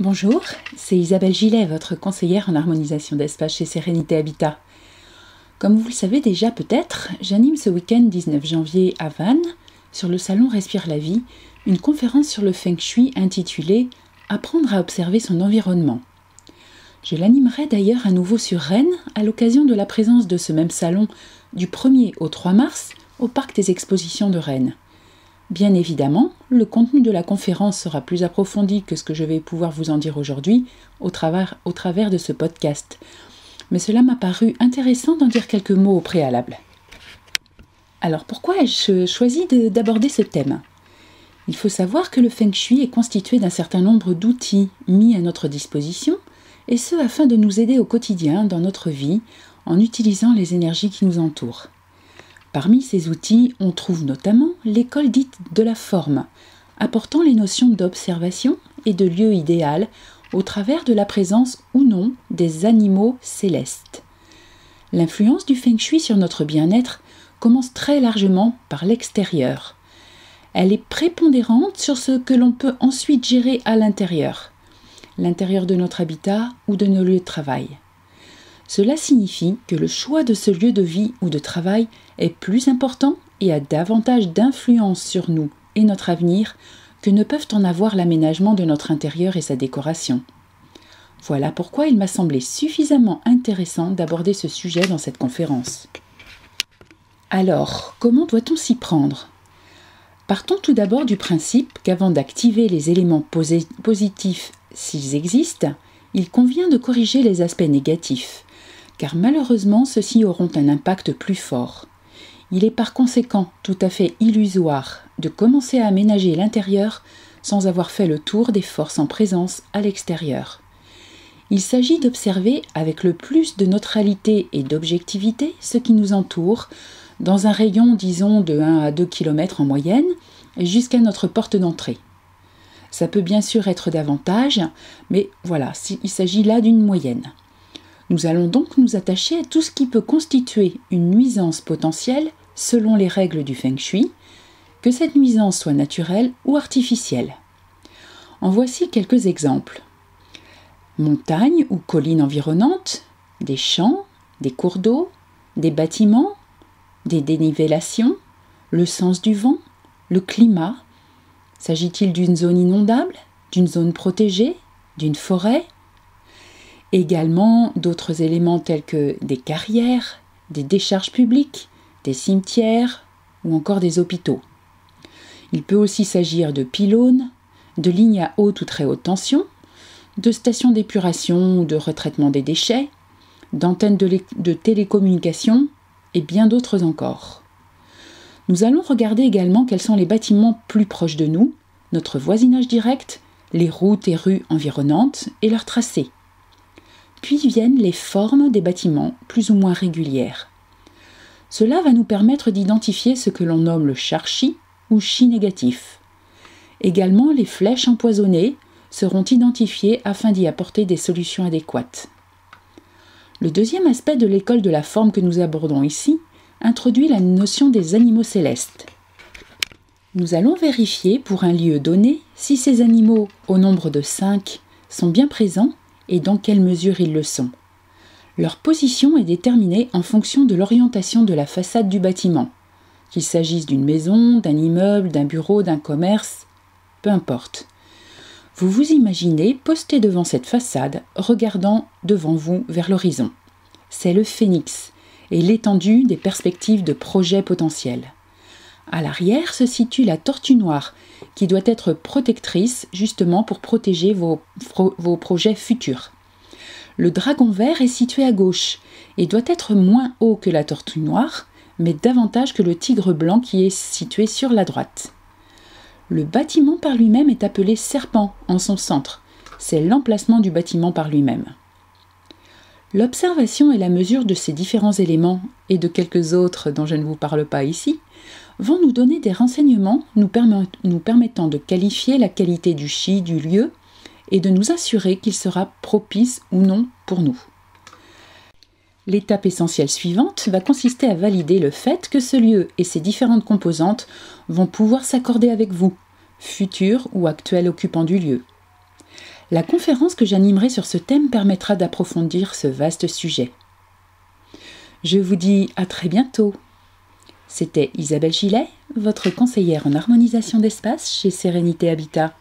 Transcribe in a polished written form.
Bonjour, c'est Isabelle Gillet, votre conseillère en harmonisation d'espace chez Sérénité Habitat. Comme vous le savez déjà peut-être, j'anime ce week-end 19 janvier à Vannes, sur le salon Respire la vie, une conférence sur le Feng Shui intitulée « Apprendre à observer son environnement ». Je l'animerai d'ailleurs à nouveau sur Rennes à l'occasion de la présence de ce même salon du 1er au 3 mars au Parc des Expositions de Rennes. Bien évidemment, le contenu de la conférence sera plus approfondi que ce que je vais pouvoir vous en dire aujourd'hui au travers de ce podcast. Mais cela m'a paru intéressant d'en dire quelques mots au préalable. Alors pourquoi ai-je choisi d'aborder ce thème ? Il faut savoir que le Feng Shui est constitué d'un certain nombre d'outils mis à notre disposition, et ce afin de nous aider au quotidien dans notre vie en utilisant les énergies qui nous entourent. Parmi ces outils, on trouve notamment l'école dite de la forme, apportant les notions d'observation et de lieu idéal au travers de la présence ou non des animaux célestes. L'influence du Feng Shui sur notre bien-être commence très largement par l'extérieur. Elle est prépondérante sur ce que l'on peut ensuite gérer à l'intérieur de notre habitat ou de nos lieux de travail. Cela signifie que le choix de ce lieu de vie ou de travail est plus important et a davantage d'influence sur nous et notre avenir que ne peuvent en avoir l'aménagement de notre intérieur et sa décoration. Voilà pourquoi il m'a semblé suffisamment intéressant d'aborder ce sujet dans cette conférence. Alors, comment doit-on s'y prendre ? Partons tout d'abord du principe qu'avant d'activer les éléments positifs s'ils existent, il convient de corriger les aspects négatifs, car malheureusement ceux-ci auront un impact plus fort. Il est par conséquent tout à fait illusoire de commencer à aménager l'intérieur sans avoir fait le tour des forces en présence à l'extérieur. Il s'agit d'observer avec le plus de neutralité et d'objectivité ce qui nous entoure, dans un rayon disons de 1 à 2 km en moyenne, jusqu'à notre porte d'entrée. Ça peut bien sûr être davantage, mais voilà, il s'agit là d'une moyenne. Nous allons donc nous attacher à tout ce qui peut constituer une nuisance potentielle selon les règles du Feng Shui, que cette nuisance soit naturelle ou artificielle. En voici quelques exemples. Montagnes ou collines environnantes, des champs, des cours d'eau, des bâtiments, des dénivellations, le sens du vent, le climat. S'agit-il d'une zone inondable, d'une zone protégée, d'une forêt ? Également d'autres éléments tels que des carrières, des décharges publiques, des cimetières ou encore des hôpitaux. Il peut aussi s'agir de pylônes, de lignes à haute ou très haute tension, de stations d'épuration ou de retraitement des déchets, d'antennes de télécommunications et bien d'autres encore. Nous allons regarder également quels sont les bâtiments plus proches de nous, notre voisinage direct, les routes et rues environnantes et leurs tracés. Puis viennent les formes des bâtiments plus ou moins régulières. Cela va nous permettre d'identifier ce que l'on nomme le char-chi ou chi négatif. Également, les flèches empoisonnées seront identifiées afin d'y apporter des solutions adéquates. Le deuxième aspect de l'école de la forme que nous abordons ici introduit la notion des animaux célestes. Nous allons vérifier pour un lieu donné si ces animaux, au nombre de 5, sont bien présents et dans quelle mesure ils le sont. Leur position est déterminée en fonction de l'orientation de la façade du bâtiment, qu'il s'agisse d'une maison, d'un immeuble, d'un bureau, d'un commerce, peu importe. Vous vous imaginez posté devant cette façade, regardant devant vous vers l'horizon. C'est le phénix et l'étendue des perspectives de projets potentiels. À l'arrière se situe la tortue noire, qui doit être protectrice justement pour protéger vos projets futurs. Le dragon vert est situé à gauche et doit être moins haut que la tortue noire, mais davantage que le tigre blanc qui est situé sur la droite. Le bâtiment par lui-même est appelé serpent en son centre. C'est l'emplacement du bâtiment par lui-même. L'observation et la mesure de ces différents éléments, et de quelques autres dont je ne vous parle pas ici, vont nous donner des renseignements nous permettant de qualifier la qualité du chi du lieu et de nous assurer qu'il sera propice ou non pour nous. L'étape essentielle suivante va consister à valider le fait que ce lieu et ses différentes composantes vont pouvoir s'accorder avec vous, futur ou actuel occupant du lieu. La conférence que j'animerai sur ce thème permettra d'approfondir ce vaste sujet. Je vous dis à très bientôt. C'était Isabelle Gillet, votre conseillère en harmonisation d'espace chez Sérénité Habitat.